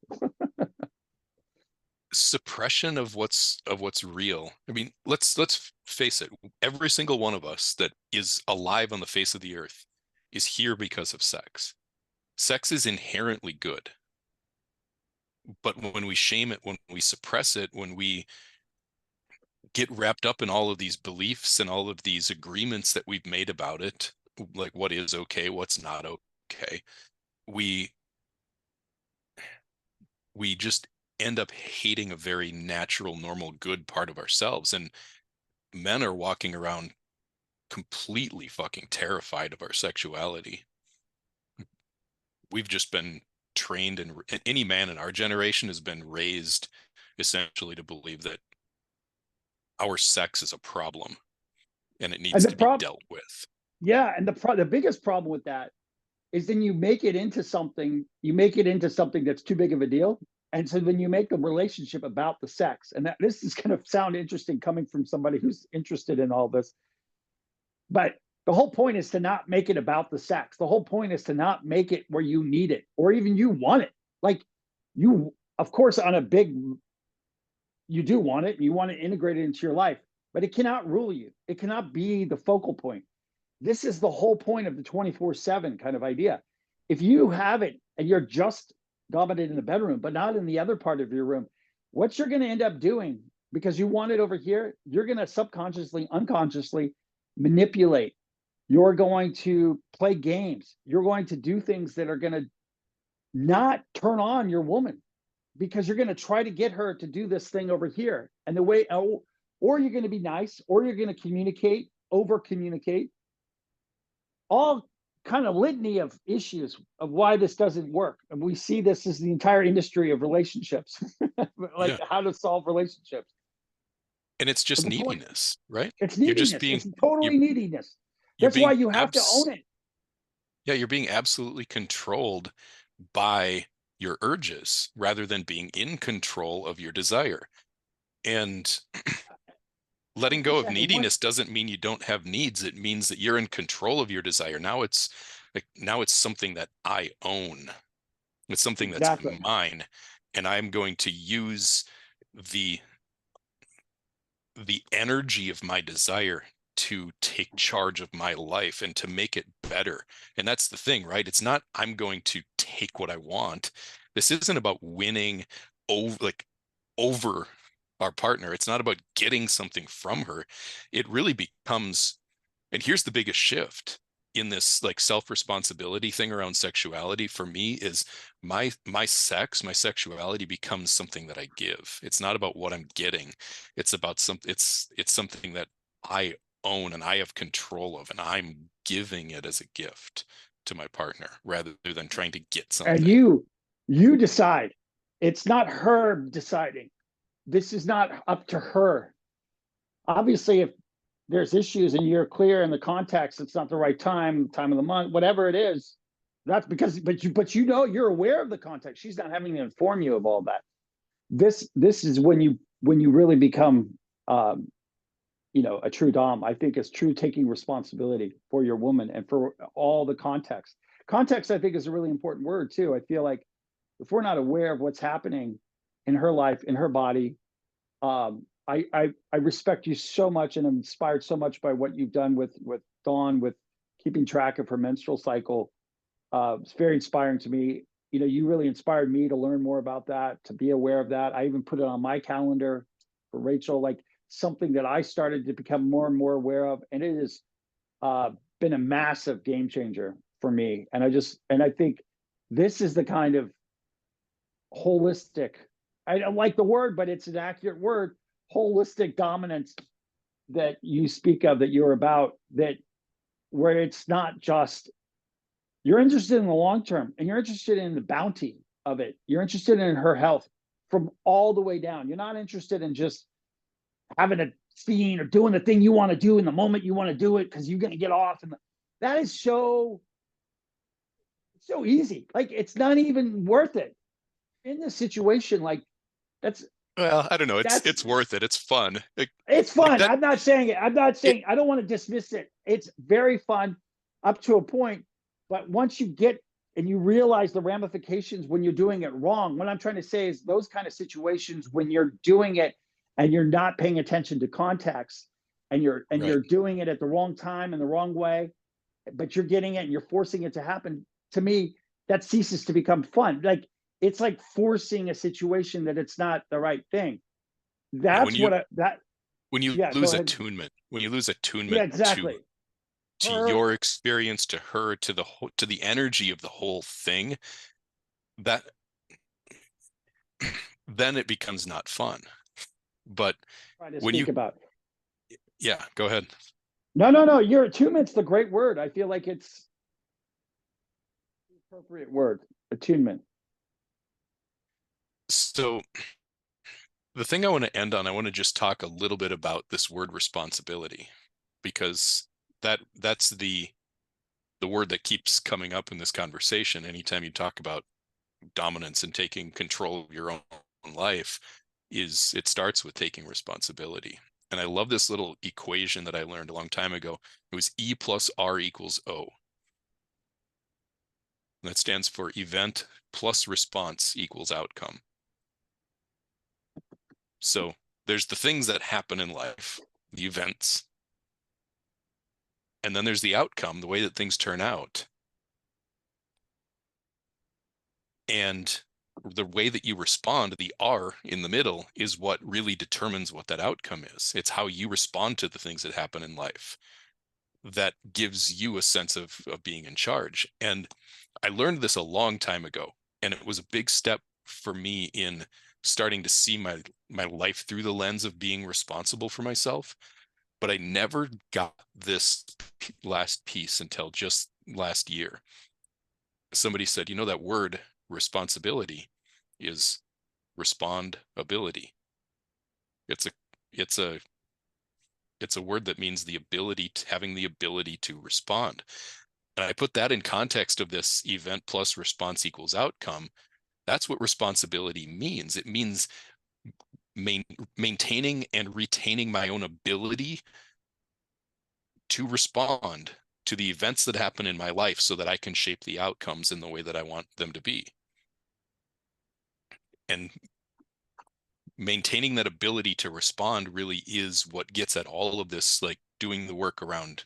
Suppression of what's real. I mean, let's face it. Every single one of us that is alive on the face of the earth is here because of sex. Sex is inherently good. But when we shame it, when we suppress it, when we get wrapped up in all of these beliefs and all of these agreements that we've made about it, like what is okay, what's not okay, we just end up hating a very natural, normal, good part of ourselves. And men are walking around completely fucking terrified of our sexuality. We've just been trained, and any man in our generation has been raised essentially to believe that our sex is a problem and it needs to be dealt with. Yeah, and the biggest problem with that is then you make it into something that's too big of a deal. And so then you make the relationship about the sex. And this is going to sound interesting coming from somebody who's interested in all this. But the whole point is to not make it about the sex. The whole point is to not make it where you need it or even you want it. Like, you, of course, you do want it and you want to integrate it into your life, but it cannot rule you. It cannot be the focal point. This is the whole point of the 24/7 kind of idea. If you have it and you're just dominated in the bedroom, but not in the other part of your room, what you're going to end up doing, because you want it over here, you're going to subconsciously, unconsciously manipulate. You're going to play games. You're going to do things that are going to not turn on your woman, because you're going to try to get her to do this thing over here. And or you're going to be nice, or you're going to communicate, over communicate, all kind of litany of issues of why this doesn't work. And we see this as the entire industry of relationships, like Yeah. how to solve relationships. And it's just But the point, neediness, right? it's You're just neediness. being, It's totally you're, neediness. you're That's why being you have to own it. yeah, you're being absolutely controlled by your urges rather than being in control of your desire. And letting go of 100%. And neediness doesn't mean you don't have needs. It means that you're in control of your desire. Now it's something that I own. It's something that's exactly. mine, and I'm going to use the energy of my desire to take charge of my life and to make it better. And that's the thing, right? It's not I'm going to take what I want. This isn't about winning over our partner. It's not about getting something from her. It really becomes, and here's the biggest shift in this like self-responsibility thing around sexuality for me is my sexuality becomes something that I give. It's not about what I'm getting. It's about it's something that I own and I have control of, and I'm giving it as a gift to my partner rather than trying to get something. And you decide. It's not her deciding. This is not up to her. Obviously, if there's issues and you're clear in the context, it's not the right time of the month, whatever it is, that's because, but you know, you're aware of the context. She's not having to inform you of all that. This is when you really become, a true dom. I think is true taking responsibility for your woman and for all the context. Context, I think, is a really important word too. I feel like if we're not aware of what's happening in her life, in her body, I respect you so much and I'm inspired so much by what you've done with Dawn, with keeping track of her menstrual cycle. It's very inspiring to me. You really inspired me to learn more about that, to be aware of that. I even put it on my calendar for Rachel, like something that I started to become more and more aware of. And it has been a massive game changer for me. And I think this is the kind of holistic, I don't like the word, but it's an accurate word, holistic dominance that you speak of, that you're about, that where it's not just you're interested in the long term and you're interested in the bounty of it. You're interested in her health from all the way down. You're not interested in just having a scene or doing the thing you want to do in the moment you want to do it because you're going to get off. And that is so easy. Like, it's not even worth it in this situation. Like, Well, I don't know. It's worth it. It's fun. It's fun. That, I'm not saying it. I don't want to dismiss it. It's very fun up to a point. But once you get and you realize the ramifications when you're doing it wrong, what I'm trying to say is those kind of situations when you're doing it and you're not paying attention to context and you're doing it at the wrong time and the wrong way, but you're getting it and you're forcing it to happen, to me, that ceases to become fun. Like, it's like forcing a situation that it's not the right thing. That's when you lose attunement, yeah, exactly. to your experience, to her, to the energy of the whole thing, that then it becomes not fun. But when you yeah, go ahead. No, your attunement's the great word. I feel like it's the appropriate word, attunement. So the thing I want to end on, I want to just talk a little bit about this word responsibility, because that's the word that keeps coming up in this conversation. Anytime you talk about dominance and taking control of your own life, it starts with taking responsibility. And I love this little equation that I learned a long time ago. It was E plus R equals O. And that stands for event plus response equals outcome. So there's the things that happen in life, the events, and then there's the outcome, the way that things turn out. And the way that you respond, the R in the middle, is what really determines what that outcome is. It's how you respond to the things that happen in life that gives you a sense of being in charge. And I learned this a long time ago, and it was a big step for me in starting to see my life through the lens of being responsible for myself. But I never got this last piece until just last year. Somebody said, that word responsibility is respondability. It's a word that means having the ability to respond. And I put that in context of this event plus response equals outcome. That's what responsibility means. It means maintaining and retaining my own ability to respond to the events that happen in my life so that I can shape the outcomes in the way that I want them to be. And maintaining that ability to respond really is what gets at all of this, like doing the work around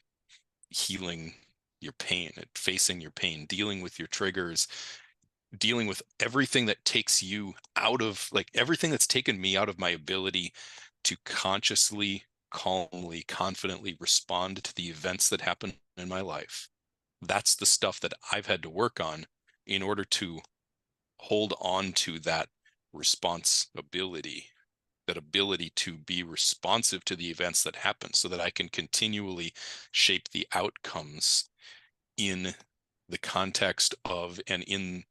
healing your pain, facing your pain, dealing with your triggers, dealing with everything that takes you out of, like everything that's taken me out of my ability to consciously, calmly, confidently respond to the events that happen in my life. That's the stuff that I've had to work on in order to hold on to that responsibility, that ability to be responsive to the events that happen so that I can continually shape the outcomes in the context of and in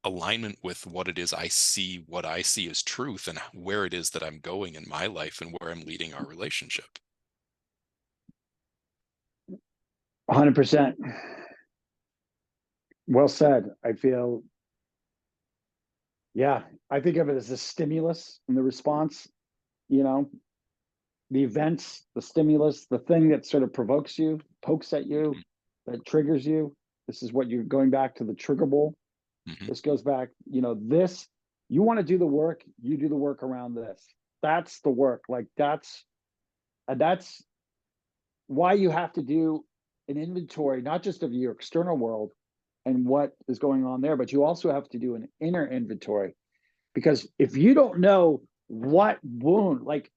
alignment with what it is I see, what I see as truth, and where it is that I'm going in my life and where I'm leading our relationship. 100%. Well said. I feel, I think of it as a stimulus and the response, the events, the stimulus, the thing that sort of provokes you, pokes at you, that triggers you. This is what you're going back to the triggerable. Mm-hmm. This goes back, this, you want to do the work, you do the work around this. That's the work. Like that's why you have to do an inventory, not just of your external world and what is going on there, but you also have to do an inner inventory. Because if you don't know what wound, like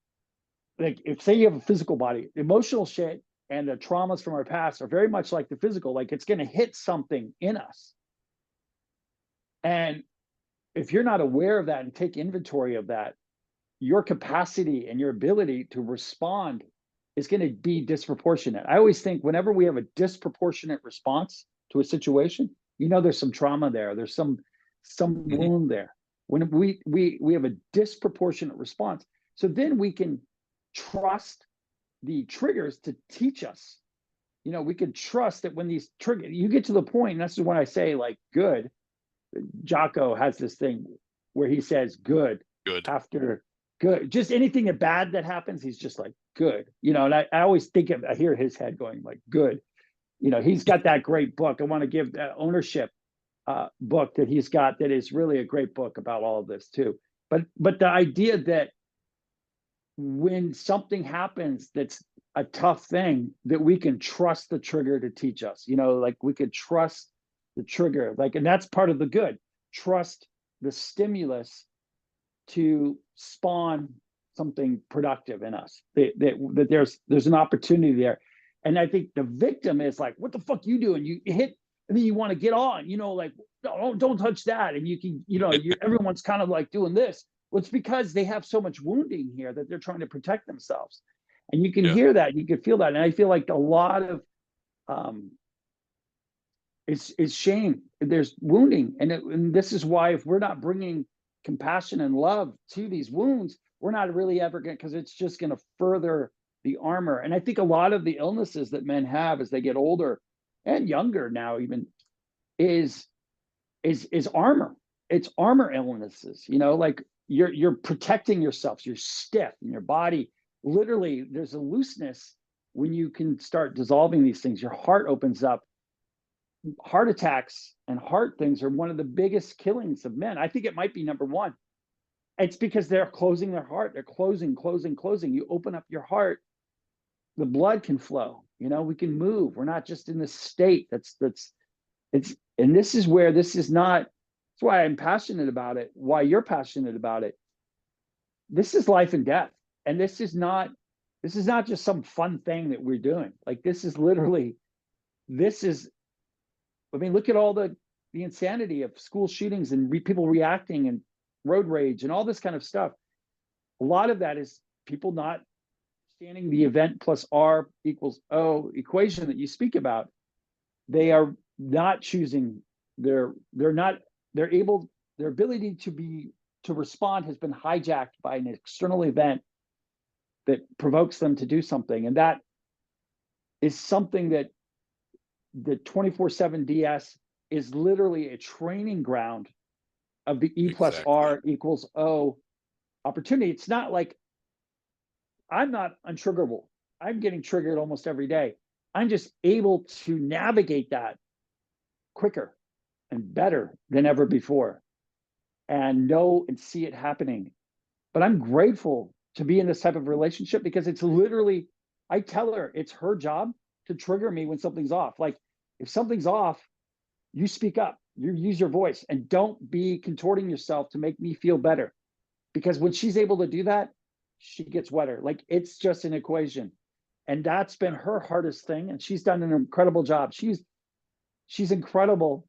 if say you have a physical body, emotional shit and the traumas from our past are very much like the physical, like it's going to hit something in us. And if you're not aware of that and take inventory of that, your capacity and your ability to respond is going to be disproportionate. I always think whenever we have a disproportionate response to a situation, there's some trauma there. There's some wound there. When we have a disproportionate response, so then we can trust the triggers to teach us. We can trust that when these triggers, you get to the point, and this is when I say like good. Jocko has this thing where he says good after good. Just anything bad that happens, he's just like good. And I always I hear his head going like good. He's got that great book. I want to give that ownership book that he's got that is really a great book about all of this too. But the idea that when something happens that's a tough thing, that we can trust the trigger to teach us, like we could trust the trigger, like, and that's part of the good. Trust the stimulus to spawn something productive in us, that there's an opportunity there. And I think the victim is like, what the fuck you doing? You hit, and then you want to get on, like, no, don't touch that. And you can, everyone's kind of like doing this. Well, it's because they have so much wounding here that they're trying to protect themselves. And you can hear that, you can feel that. And I feel like a lot of it's shame. There's wounding. And this is why if we're not bringing compassion and love to these wounds, we're not really ever going to, because it's just going to further the armor. And I think a lot of the illnesses that men have as they get older and younger now even is armor. It's armor illnesses, like you're protecting yourself. You're stiff in your body. Literally, there's a looseness when you can start dissolving these things. Your heart opens up. Heart attacks and heart things are one of the biggest killings of men. I think it might be number one. It's because they're closing their heart. They're closing. You open up your heart, the blood can flow. We can move. We're not just in this state. And this is where this is not. That's why I'm passionate about it. Why you're passionate about it. This is life and death, and this is not just some fun thing that we're doing. Like this is literally. I mean, look at all the insanity of school shootings and people reacting and road rage and all this kind of stuff. A lot of that is people not understanding the event plus R equals O equation that you speak about. They are not choosing their ability to respond has been hijacked by an external event that provokes them to do something. And that is something that the 24/7 DS is literally a training ground of the E plus R equals O opportunity. It's not like I'm not untriggerable. I'm getting triggered almost every day. I'm just able to navigate that quicker and better than ever before and know and see it happening. But I'm grateful to be in this type of relationship because it's literally, I tell her it's her job to trigger me when something's off. Like if something's off, you speak up, you use your voice, and don't be contorting yourself to make me feel better. Because when she's able to do that, she gets wetter. Like it's just an equation. And that's been her hardest thing. And she's done an incredible job. She's incredible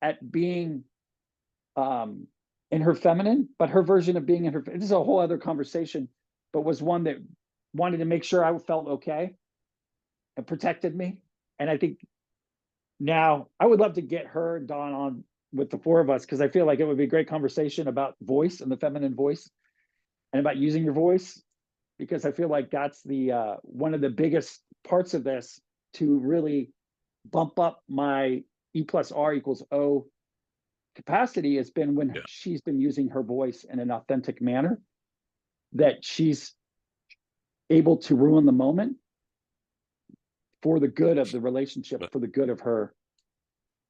at being in her feminine, but her version of being in her, this is a whole other conversation, but was one that wanted to make sure I felt okay and protected me. And I think now I would love to get her and Dawn on with the four of us, because I feel like it would be a great conversation about voice and the feminine voice and about using your voice, because I feel like that's the one of the biggest parts of this to really bump up my E plus R equals O capacity has been when she's been using her voice in an authentic manner, that she's able to ruin the moment for the good of the relationship, for the good of her.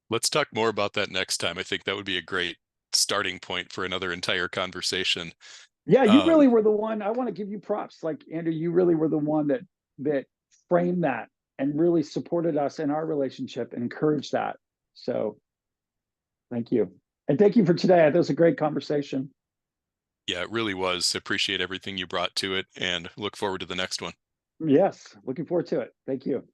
Let's talk more about that next time. I think that would be a great starting point for another entire conversation. Yeah, you really were the one. I want to give you props. Like Andrew, you really were the one that framed that and really supported us in our relationship and encouraged that. So thank you. And thank you for today. That was a great conversation. Yeah, it really was. Appreciate everything you brought to it and look forward to the next one. Yes, looking forward to it. Thank you.